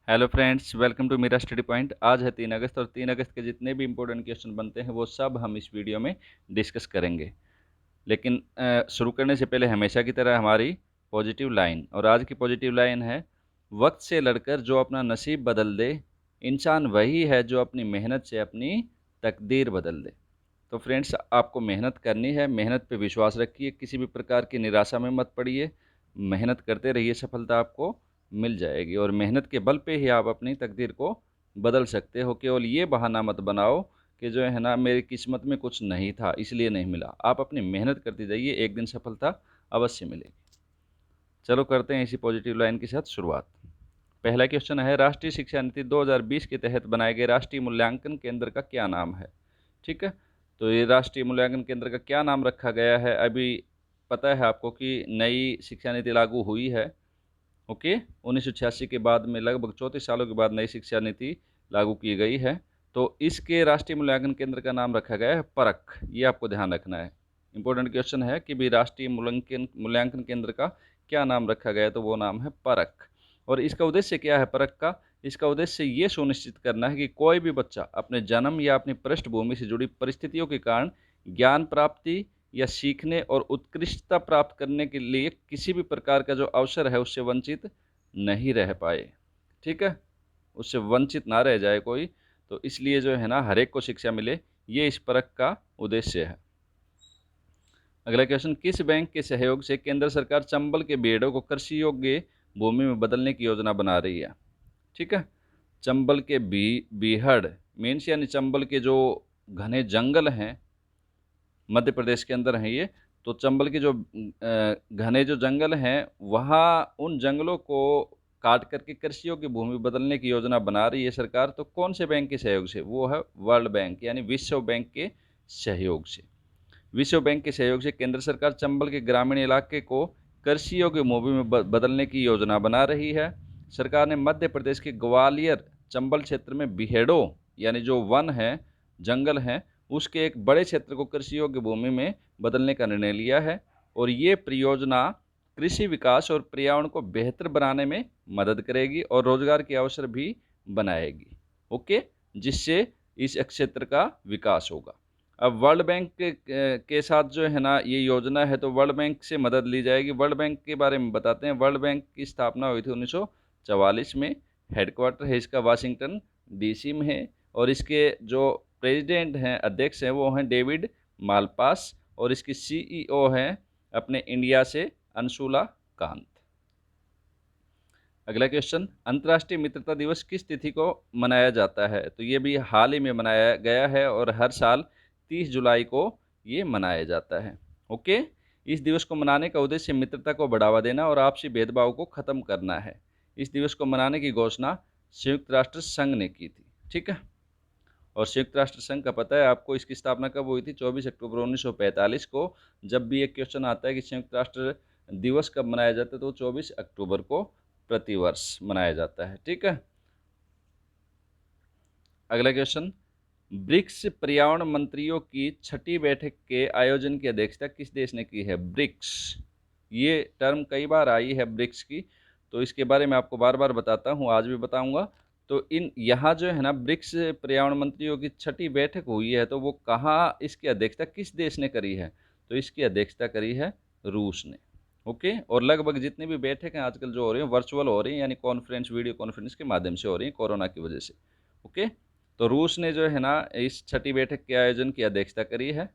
Hello friends, welcome to मेरा study point. आज है 3 अगस्त और 3 अगस्त के जितने भी इंपॉर्टेंट क्वेश्चन बनते हैं वो सब हम इस वीडियो में डिस्कस करेंगे। लेकिन शुरू करने से पहले हमेशा की तरह हमारी पॉजिटिव लाइन, और आज की पॉजिटिव लाइन है, वक्त से लड़कर जो अपना नसीब बदल दे, इंसान वही है जो अपनी मेहनत से अपनी तकदीर बदल दे। तो फ्रेंड्स, आपको मेहनत करनी है, मेहनत पे विश्वास रखिए, किसी भी प्रकार की निराशा में मत पड़िए, मेहनत करते रहिए, सफलता आपको मिल जाएगी और मेहनत के बल पे ही आप अपनी तकदीर को बदल सकते हो। केवल ये बहाना मत बनाओ कि जो है ना, मेरी किस्मत में कुछ नहीं था इसलिए नहीं मिला। आप अपनी मेहनत करते जाइए, एक दिन सफलता अवश्य मिलेगी। चलो करते हैं इसी पॉजिटिव लाइन के साथ शुरुआत। पहला क्वेश्चन है, राष्ट्रीय शिक्षा नीति 2020 के तहत बनाए गए राष्ट्रीय मूल्यांकन केंद्र का क्या नाम है? ठीक है, तो ये राष्ट्रीय मूल्यांकन केंद्र का क्या नाम रखा गया है? अभी पता है आपको कि नई शिक्षा नीति लागू हुई है। ओके, 1986 के बाद में लगभग 34 सालों के बाद नई शिक्षा नीति लागू की गई है। तो इसके राष्ट्रीय मूल्यांकन केंद्र का नाम रखा गया है परख। ये आपको ध्यान रखना है, इंपॉर्टेंट क्वेश्चन है कि भी राष्ट्रीय मूल्यांकन मूल्यांकन केंद्र का क्या नाम रखा गया है, तो वो नाम है परख। और इसका उद्देश्य क्या है परख का? इसका उद्देश्य ये सुनिश्चित करना है कि कोई भी बच्चा अपने जन्म या अपनी पृष्ठभूमि से जुड़ी परिस्थितियों के कारण ज्ञान प्राप्ति या सीखने और उत्कृष्टता प्राप्त करने के लिए किसी भी प्रकार का जो अवसर है उससे वंचित नहीं रह पाए। ठीक है, उससे वंचित ना रह जाए कोई। तो इसलिए जो है ना, हर एक को शिक्षा मिले, ये इस परख का उद्देश्य है। अगला क्वेश्चन, किस बैंक के सहयोग से केंद्र सरकार चंबल के बेड़ों को कृषि योग्य भूमि में बदलने की योजना बना रही है? ठीक है, चंबल के बीहड़ मीन्स यानी चंबल के जो घने जंगल हैं, मध्य प्रदेश के अंदर हैं ये। तो चंबल के जो घने जो जंगल हैं, वहाँ उन जंगलों को काट करके कृषियों की भूमि बदलने की योजना बना रही है सरकार। तो कौन से बैंक के सहयोग से? वो है वर्ल्ड बैंक यानी विश्व बैंक के सहयोग से। विश्व बैंक के सहयोग से केंद्र सरकार चंबल के ग्रामीण इलाके को कृषि योग्य भूमि में बदलने की योजना बना रही है। सरकार ने मध्य प्रदेश के ग्वालियर चंबल क्षेत्र में बिहेड़ों यानी जो वन है, जंगल हैं, उसके एक बड़े क्षेत्र को कृषि योग्य भूमि में बदलने का निर्णय लिया है। और ये परियोजना कृषि विकास और पर्यावरण को बेहतर बनाने में मदद करेगी और रोजगार के अवसर भी बनाएगी। ओके, जिससे इस क्षेत्र का विकास होगा। अब वर्ल्ड बैंक के साथ जो है ना ये योजना है, तो वर्ल्ड बैंक से मदद ली जाएगी। वर्ल्ड बैंक के बारे में बताते हैं। वर्ल्ड बैंक की स्थापना हुई थी 1944 में। हेडक्वार्टर है इसका वाशिंगटन डीसी में है। और इसके जो प्रेसिडेंट हैं, अध्यक्ष हैं, वो हैं डेविड मालपास। और इसकी सीईओ हैं अपने इंडिया से अंशुला कांत। अगला क्वेश्चन, अंतर्राष्ट्रीय मित्रता दिवस किस तिथि को मनाया जाता है? तो ये भी हाल ही में मनाया गया है और हर साल 30 जुलाई को ये मनाया जाता है। ओके, इस दिवस को मनाने का उद्देश्य मित्रता को बढ़ावा देना और आपसी भेदभाव को खत्म करना है। इस दिवस को मनाने की घोषणा संयुक्त राष्ट्र संघ ने की थी। ठीक है, और संयुक्त राष्ट्र संघ का पता है आपको, इसकी स्थापना कब हुई थी? 24 अक्टूबर 1945 को। जब भी एक क्वेश्चन आता है कि संयुक्त राष्ट्र दिवस कब मनाया जाता है, तो 24 अक्टूबर को प्रतिवर्ष मनाया जाता है। ठीक है, अगला क्वेश्चन, ब्रिक्स पर्यावरण मंत्रियों की 6ठी बैठक के आयोजन की अध्यक्षता किस देश ने की है? ब्रिक्स, ये टर्म कई बार आई है ब्रिक्स की, तो इसके बारे में आपको बार बार बताता हूँ, आज भी बताऊँगा। तो इन यहाँ जो है ना, ब्रिक्स पर्यावरण मंत्रियों की 6ठी बैठक हुई है, तो वो कहाँ, इसकी अध्यक्षता किस देश ने करी है? तो इसकी अध्यक्षता करी है रूस ने। ओके, और लगभग जितनी भी बैठक हैं आजकल जो हो रही हैं वर्चुअल हो रही हैं, यानी कॉन्फ्रेंस, वीडियो कॉन्फ्रेंस के माध्यम से हो रही हैं कोरोना की वजह से। ओके, तो रूस ने जो है ना इस 6ठी बैठक के आयोजन की अध्यक्षता करी है।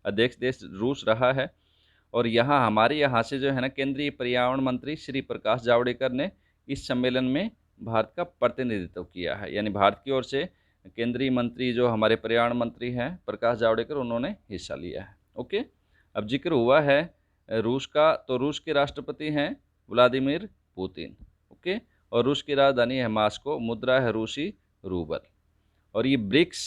अध्यक्ष देश रूस रहा है। और यहाँ हमारे यहाँ से जो है ना, केंद्रीय पर्यावरण मंत्री श्री प्रकाश जावड़ेकर ने इस सम्मेलन में भारत का प्रतिनिधित्व किया है। यानी भारत की ओर से केंद्रीय मंत्री जो हमारे पर्यावरण मंत्री हैं प्रकाश जावड़ेकर, उन्होंने हिस्सा लिया है। ओके, अब जिक्र हुआ है रूस का, तो रूस के राष्ट्रपति हैं व्लादिमीर पुतिन। ओके, और रूस की राजधानी है मास्को, मुद्रा है रूसी रूबल। और ये ब्रिक्स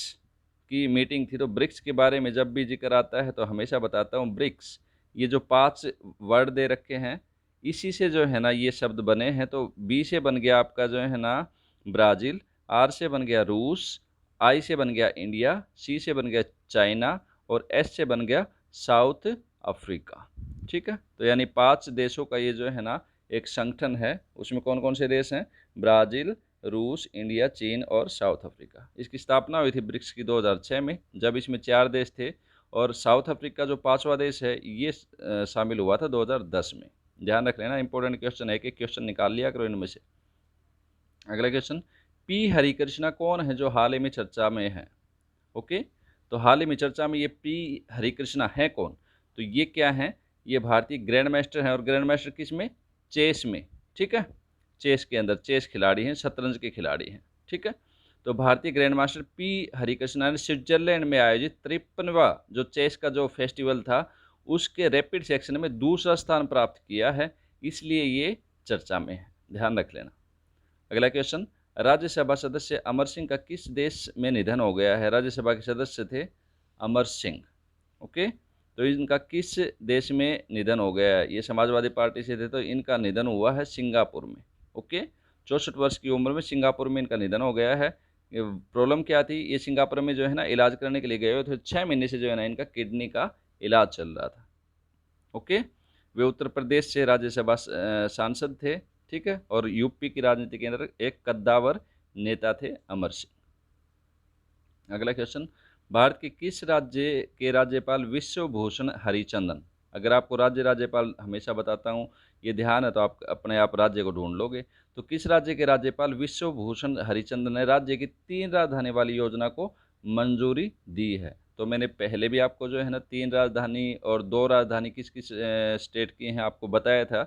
की मीटिंग थी। तो ब्रिक्स के बारे में जब भी जिक्र आता है तो हमेशा बताता हूँ, ब्रिक्स ये जो 5 वर्ड दे रखे हैं, इसी से जो है ना ये शब्द बने हैं। तो बी से बन गया आपका जो है ना ब्राज़ील, आर से बन गया रूस, आई से बन गया इंडिया, सी से बन गया चाइना और एस से बन गया साउथ अफ्रीका। ठीक है, तो यानी 5 देशों का ये जो है ना एक संगठन है। उसमें कौन कौन से देश हैं? ब्राज़ील, रूस, इंडिया, चीन और साउथ अफ्रीका। इसकी स्थापना हुई थी ब्रिक्स की 2006 में, जब इसमें 4 देश थे और साउथ अफ्रीका जो 5वां देश है ये शामिल हुआ था 2010 में। ध्यान रख लेना, इंपॉर्टेंट क्वेश्चन है, एक एक क्वेश्चन निकाल लिया करो इनमें से। अगला क्वेश्चन, पी हरिकृष्णा कौन है जो हाल ही में चर्चा में है? ओके, तो हाल ही में चर्चा में ये पी हरिकृष्णा है कौन? तो ये क्या है? ये भारतीय ग्रैंड मास्टर हैं, और ग्रैंड मास्टर किस में? चेस में, ठीक है। चेस के अंदर चेस खिलाड़ी हैं, शतरंज के खिलाड़ी हैं, ठीक है। तो भारतीय ग्रैंड मास्टर पी हरिकृष्णा ने स्विट्जरलैंड में आयोजित 53वां जो चेस का जो फेस्टिवल था उसके रैपिड सेक्शन में दूसरा स्थान प्राप्त किया है, इसलिए ये चर्चा में है, ध्यान रख लेना। अगला क्वेश्चन, राज्यसभा सदस्य अमर सिंह का किस देश में निधन हो गया है? राज्यसभा के सदस्य थे अमर सिंह, ओके। तो इनका किस देश में निधन हो गया है? ये समाजवादी पार्टी से थे, तो इनका निधन हुआ है सिंगापुर में, ओके। 64 वर्ष की उम्र में सिंगापुर में इनका निधन हो गया है। प्रॉब्लम क्या थी? ये सिंगापुर में जो है ना इलाज करने के लिए गए हुए थे, 6 महीने से जो है ना इनका किडनी का इलाज चल रहा था, ओके। वे उत्तर प्रदेश से राज्यसभा सांसद थे, ठीक है, और यूपी की राजनीति के अंदर एक कद्दावर नेता थे अमर सिंह। अगला क्वेश्चन, भारत के किस राज्य के राज्यपाल विश्वभूषण हरिचंदन? अगर आपको राज्य राज्यपाल हमेशा बताता हूँ, ये ध्यान है तो आप अपने आप राज्य को ढूंढ लोगे। तो किस राज्य के राज्यपाल विश्वभूषण हरिचंदन ने राज्य की 3 राजधानी वाली योजना को मंजूरी दी है? तो मैंने पहले भी आपको जो है ना 3 राजधानी और 2 राजधानी किस किस स्टेट की हैं आपको बताया था।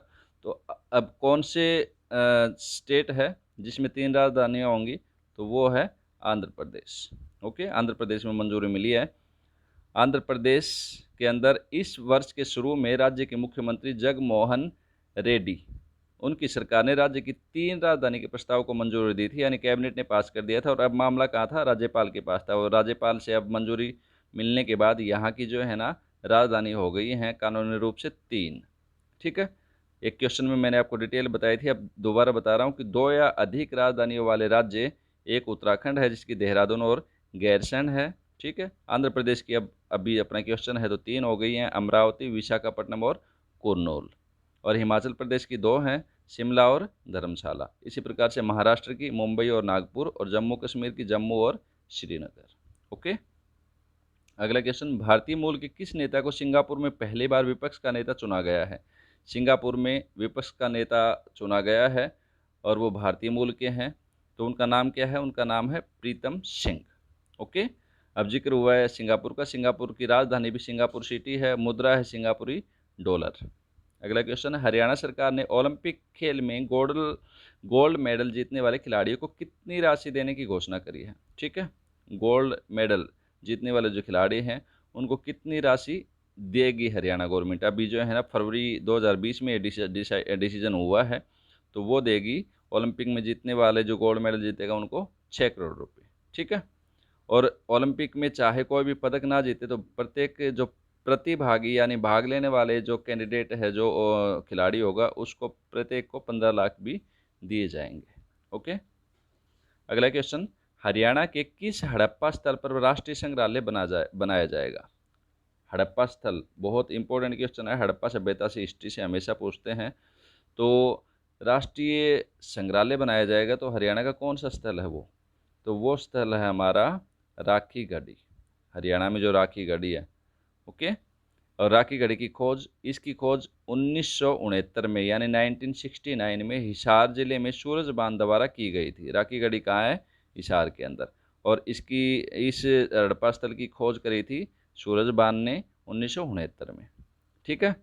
तो अब कौन से स्टेट है जिसमें 3 राजधानियाँ होंगी? तो वो है आंध्र प्रदेश, ओके। आंध्र प्रदेश में मंजूरी मिली है। आंध्र प्रदेश के अंदर इस वर्ष के शुरू में राज्य के मुख्यमंत्री जगनमोहन रेड्डी, उनकी सरकार ने राज्य की 3 राजधानी के प्रस्ताव को मंजूरी दी थी, यानी कैबिनेट ने पास कर दिया था। और अब मामला कहाँ था? राज्यपाल के पास था, और राज्यपाल से अब मंजूरी मिलने के बाद यहाँ की जो है ना राजधानी हो गई हैं कानूनी रूप से 3, ठीक है। एक क्वेश्चन में मैंने आपको डिटेल बताई थी, अब दोबारा बता रहा हूँ कि 2 या अधिक राजधानियों वाले राज्य, एक उत्तराखंड है जिसकी देहरादून और गैरसैंण है, ठीक है। आंध्र प्रदेश की अब अभी अपना क्वेश्चन है तो 3 हो गई हैं, अमरावती, विशाखापट्टनम और कुर्नूल। और हिमाचल प्रदेश की 2 हैं, शिमला और धर्मशाला। इसी प्रकार से महाराष्ट्र की मुंबई और नागपुर, और जम्मू कश्मीर की जम्मू और श्रीनगर, ओके। अगला क्वेश्चन, भारतीय मूल के किस नेता को सिंगापुर में पहली बार विपक्ष का नेता चुना गया है? सिंगापुर में विपक्ष का नेता चुना गया है और वो भारतीय मूल के हैं। तो उनका नाम क्या है? उनका नाम है प्रीतम सिंह, ओके। अब जिक्र हुआ है सिंगापुर का, सिंगापुर की राजधानी भी सिंगापुर सिटी है, मुद्रा है सिंगापुरी डॉलर। अगला क्वेश्चन है, हरियाणा सरकार ने ओलंपिक खेल में गोल्ड मेडल जीतने वाले खिलाड़ियों को कितनी राशि देने की घोषणा करी है? ठीक है, गोल्ड मेडल जीतने वाले जो खिलाड़ी हैं उनको कितनी राशि देगी हरियाणा गवर्नमेंट? अभी जो है ना फरवरी 2020 में डिसीजन हुआ है, तो वो देगी ओलंपिक में जीतने वाले जो गोल्ड मेडल जीतेगा उनको 6 करोड़ रुपए, ठीक है। और ओलंपिक में चाहे कोई भी पदक ना जीते तो प्रत्येक जो प्रतिभागी यानी भाग लेने वाले जो कैंडिडेट है, जो खिलाड़ी होगा, उसको प्रत्येक को 15 लाख भी दिए जाएंगे, ओके। अगला क्वेश्चन, हरियाणा के किस हड़प्पा स्थल पर राष्ट्रीय संग्रहालय बनाया जाएगा? हड़प्पा स्थल बहुत इंपॉर्टेंट क्वेश्चन है, हड़प्पा सभ्यता से, हिस्ट्री से हमेशा पूछते हैं। तो राष्ट्रीय संग्रहालय बनाया जाएगा तो हरियाणा का कौन सा स्थल है वो? तो वो स्थल है हमारा राखी गढ़ी, हरियाणा में जो राखी गढ़ी है, ओके। और राखी गढ़ी की खोज, इसकी खोज 1969 में यानी 1969 में हिसार जिले में सूरजबान द्वारा की गई थी। राखी गढ़ी कहाँ है? हिसार के अंदर। और इस हड़प्पा स्थल की खोज करी थी सूरजबान ने 1969 में, ठीक है।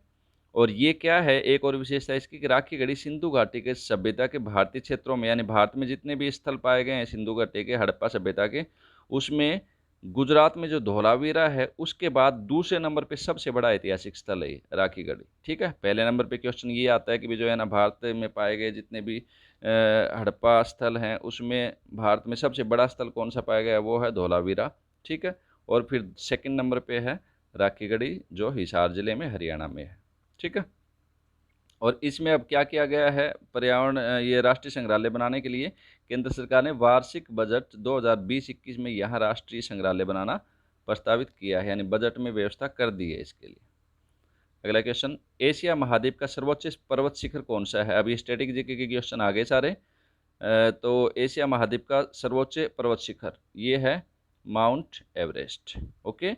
और ये क्या है, एक और विशेषता इसकी कि राखी गढ़ी सिंधु घाटी के सभ्यता के भारतीय क्षेत्रों में, यानी भारत में जितने भी स्थल पाए गए हैं सिंधु घाटी के, हड़प्पा सभ्यता के, उसमें गुजरात में जो धोलावीरा है उसके बाद दूसरे नंबर पे सबसे बड़ा ऐतिहासिक स्थल है राखी गढ़ी, ठीक है। पहले नंबर पे क्वेश्चन ये आता है कि जो है ना भारत में पाए गए जितने भी हड़प्पा स्थल हैं उसमें भारत में सबसे बड़ा स्थल कौन सा पाया गया है? वो है धोलावीरा, ठीक है। और फिर सेकंड नंबर पे है राखी गढ़ी जो हिसार जिले में हरियाणा में है, ठीक है। और इसमें अब क्या किया गया है, पर्यावरण ये राष्ट्रीय संग्रहालय बनाने के लिए केंद्र सरकार ने वार्षिक बजट 2020-21 में यहाँ राष्ट्रीय संग्रहालय बनाना प्रस्तावित किया है, यानी बजट में व्यवस्था कर दी है इसके लिए। अगला क्वेश्चन, एशिया महाद्वीप का सर्वोच्च पर्वत शिखर कौन सा है? अभी स्टैटिक जीके के क्वेश्चन आ गए सारे। तो एशिया महाद्वीप का सर्वोच्च पर्वत शिखर ये है mount Everest. Okay,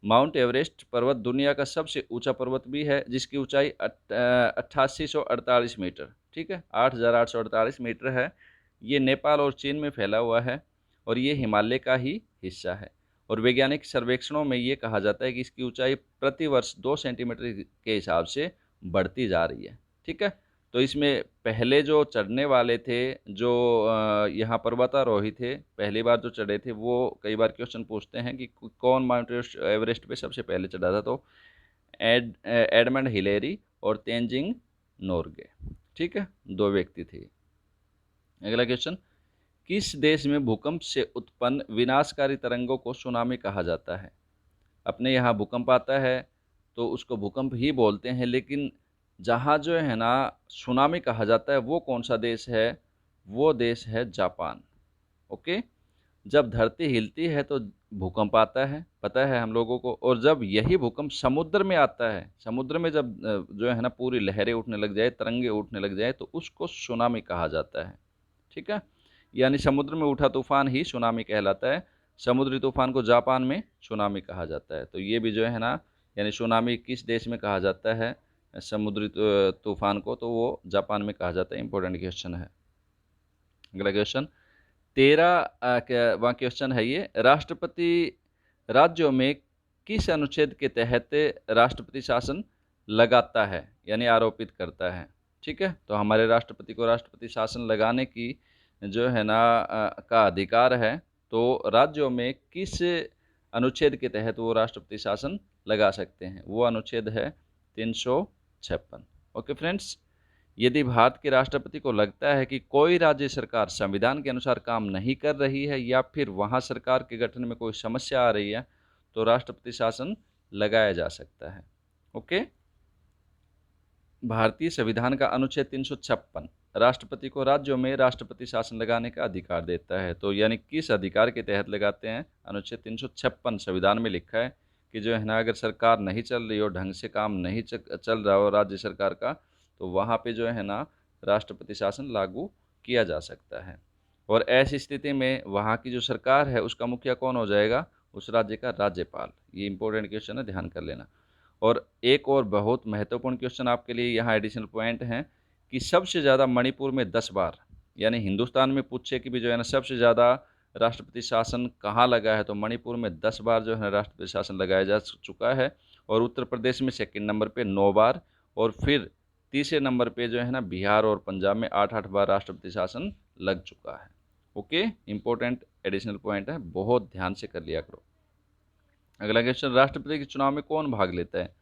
mount Everest पर्वत दुनिया का सबसे ऊंचा पर्वत भी है, जिसकी ऊंचाई 8848 मीटर, ठीक है, 8848 मीटर है। ये नेपाल और चीन में फैला हुआ है और ये हिमालय का ही हिस्सा है। और वैज्ञानिक सर्वेक्षणों में ये कहा जाता है कि इसकी ऊंचाई प्रतिवर्ष 2 सेंटीमीटर के हिसाब से बढ़ती जा रही है, ठीक है। तो इसमें पहले जो चढ़ने वाले थे, जो यहाँ पर्वतारोही थे, पहली बार जो चढ़े थे, वो कई बार क्वेश्चन पूछते हैं कि कौन माउंट एवरेस्ट पे सबसे पहले चढ़ा था। तो एडमंड हिलेरी और तेंजिंग नोर्गे, ठीक है, 2 व्यक्ति थे। अगला क्वेश्चन, किस देश में भूकंप से उत्पन्न विनाशकारी तरंगों को सुनामी कहा जाता है? अपने यहाँ भूकंप आता है तो उसको भूकंप ही बोलते हैं, लेकिन जहाँ जो है ना सुनामी कहा जाता है वो कौन सा देश है? वो देश है जापान। ओके, जब धरती हिलती है तो भूकंप आता है, पता है हम लोगों को। और जब यही भूकंप समुद्र में आता है, समुद्र में जब जो है ना पूरी लहरें उठने लग जाए, तरंगे उठने लग जाए, तो उसको सुनामी कहा जाता है, ठीक है। यानी समुद्र में उठा तूफान ही सुनामी कहलाता है। समुद्री तूफान को जापान में सुनामी कहा जाता है। तो ये भी जो है ना, यानी सुनामी किस देश में कहा जाता है समुद्री तूफान को, तो वो जापान में कहा जाता है। इंपॉर्टेंट क्वेश्चन है। अगला क्वेश्चन 13वां क्वेश्चन है ये, राष्ट्रपति राज्यों में किस अनुच्छेद के तहत राष्ट्रपति शासन लगाता है, यानी आरोपित करता है, ठीक है। तो हमारे राष्ट्रपति को राष्ट्रपति शासन लगाने की जो है ना का अधिकार है। तो राज्यों में किस अनुच्छेद के तहत वो राष्ट्रपति शासन लगा सकते हैं? वो अनुच्छेद है 356। ओके फ्रेंड्स, यदि भारत के राष्ट्रपति को लगता है कि कोई राज्य सरकार संविधान के अनुसार काम नहीं कर रही है या फिर वहाँ सरकार के गठन में कोई समस्या आ रही है, तो राष्ट्रपति शासन लगाया जा सकता है। ओके, भारतीय संविधान का अनुच्छेद 356 राष्ट्रपति को राज्यों में राष्ट्रपति शासन लगाने का अधिकार देता है। तो यानी किस अधिकार के तहत लगाते हैं? अनुच्छेद 356 संविधान में लिखा है कि जो है ना, अगर सरकार नहीं चल रही हो, ढंग से काम नहीं चल रहा हो राज्य सरकार का, तो वहाँ पे जो है ना राष्ट्रपति शासन लागू किया जा सकता है। और ऐसी स्थिति में वहाँ की जो सरकार है उसका मुखिया कौन हो जाएगा? उस राज्य का राज्यपाल। ये इंपॉर्टेंट क्वेश्चन है, ध्यान कर लेना। और एक और बहुत महत्वपूर्ण क्वेश्चन आपके लिए यहाँ एडिशनल पॉइंट हैं कि सबसे ज़्यादा मणिपुर में 10 बार, यानी हिंदुस्तान में पूछे कि भी जो है ना सबसे ज़्यादा राष्ट्रपति शासन कहाँ लगा है, तो मणिपुर में 10 बार जो है राष्ट्रपति शासन लगाया जा चुका है। और उत्तर प्रदेश में सेकंड नंबर पे 9 बार, और फिर तीसरे नंबर पे जो है ना बिहार और पंजाब में 8-8 बार राष्ट्रपति शासन लग चुका है। ओके, इंपॉर्टेंट एडिशनल पॉइंट है, बहुत ध्यान से कर लिया करो। अगला क्वेश्चन, राष्ट्रपति के चुनाव में कौन भाग लेता है?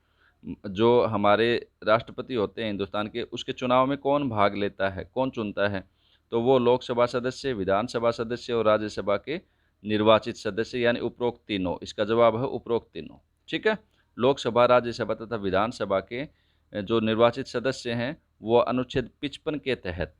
जो हमारे राष्ट्रपति होते हैं हिंदुस्तान के, उसके चुनाव में कौन भाग लेता है, कौन चुनता है? तो वो लोकसभा सदस्य, विधानसभा सदस्य और राज्यसभा के निर्वाचित सदस्य, यानी उपरोक्त तीनों। इसका जवाब है उपरोक्त तीनों, ठीक है। लोकसभा, राज्यसभा तथा विधानसभा के जो निर्वाचित सदस्य हैं वो अनुच्छेद 55 के तहत,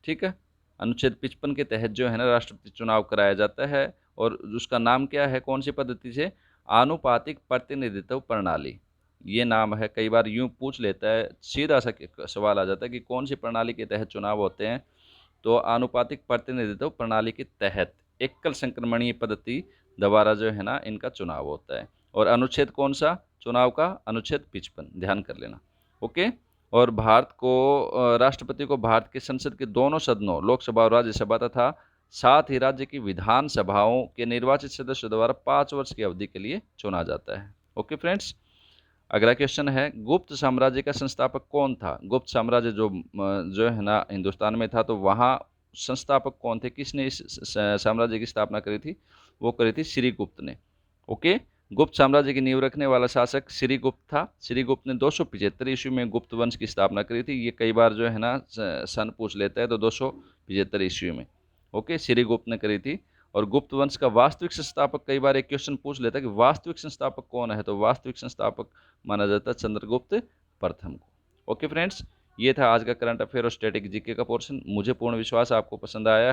ठीक है, अनुच्छेद 55 के तहत जो है ना राष्ट्रपति चुनाव कराया जाता है। और उसका नाम क्या है, कौन सी पद्धति से? आनुपातिक प्रतिनिधित्व प्रणाली, ये नाम है। कई बार यूँ पूछ लेता है, सीधा सा सवाल आ जाता है कि कौन सी प्रणाली के तहत चुनाव होते हैं? तो आनुपातिक प्रतिनिधित्व प्रणाली के तहत एकल संक्रमणीय पद्धति द्वारा जो है ना इनका चुनाव होता है। और अनुच्छेद कौन सा चुनाव का? अनुच्छेद 55, ध्यान कर लेना। ओके, और राष्ट्रपति को भारत के संसद के दोनों सदनों, लोकसभा और राज्यसभा तथा साथ ही राज्य की विधानसभाओं के निर्वाचित सदस्यों द्वारा 5 वर्ष की अवधि के लिए चुना जाता है। ओके फ्रेंड्स, अगला क्वेश्चन है, गुप्त साम्राज्य का संस्थापक कौन था? गुप्त साम्राज्य जो है ना हिंदुस्तान में था, तो वहाँ संस्थापक कौन थे? किसने इस साम्राज्य की स्थापना करी थी? वो करी थी श्रीगुप्त ने। ओके, गुप्त साम्राज्य की नींव रखने वाला शासक श्रीगुप्त था। श्रीगुप्त ने 275 ईस्वी में गुप्त वंश की स्थापना करी थी। ये कई बार जो है ना सन पूछ लेता है, तो 275 ईस्वी में ओके श्रीगुप्त ने करी थी। और गुप्त वंश का वास्तविक संस्थापक, कई बार एक क्वेश्चन पूछ लेता है कि वास्तविक संस्थापक कौन है, तो वास्तविक संस्थापक माना जाता है चंद्रगुप्त प्रथम को। ओके फ्रेंड्स, ये था आज का करंट अफेयर और स्टैटिक जीके का पोर्शन। मुझे पूर्ण विश्वास आपको पसंद आया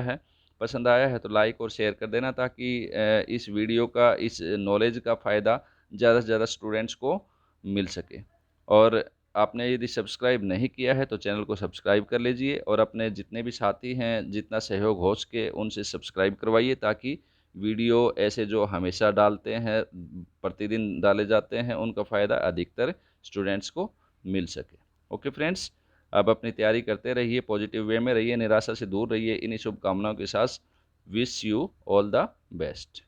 है तो लाइक और शेयर कर देना, ताकि इस वीडियो का, इस नॉलेज का फ़ायदा ज़्यादा से ज़्यादा स्टूडेंट्स को मिल सके। और आपने यदि सब्सक्राइब नहीं किया है तो चैनल को सब्सक्राइब कर लीजिए और अपने जितने भी साथी हैं, जितना सहयोग हो सके उनसे सब्सक्राइब करवाइए, ताकि वीडियो ऐसे जो हमेशा डालते हैं, प्रतिदिन डाले जाते हैं, उनका फ़ायदा अधिकतर स्टूडेंट्स को मिल सके। ओके फ्रेंड्स, आप अपनी तैयारी करते रहिए, पॉजिटिव वे में रहिए, निराशा से दूर रहिए। इन्हीं शुभकामनाओं के साथ wish you all the best.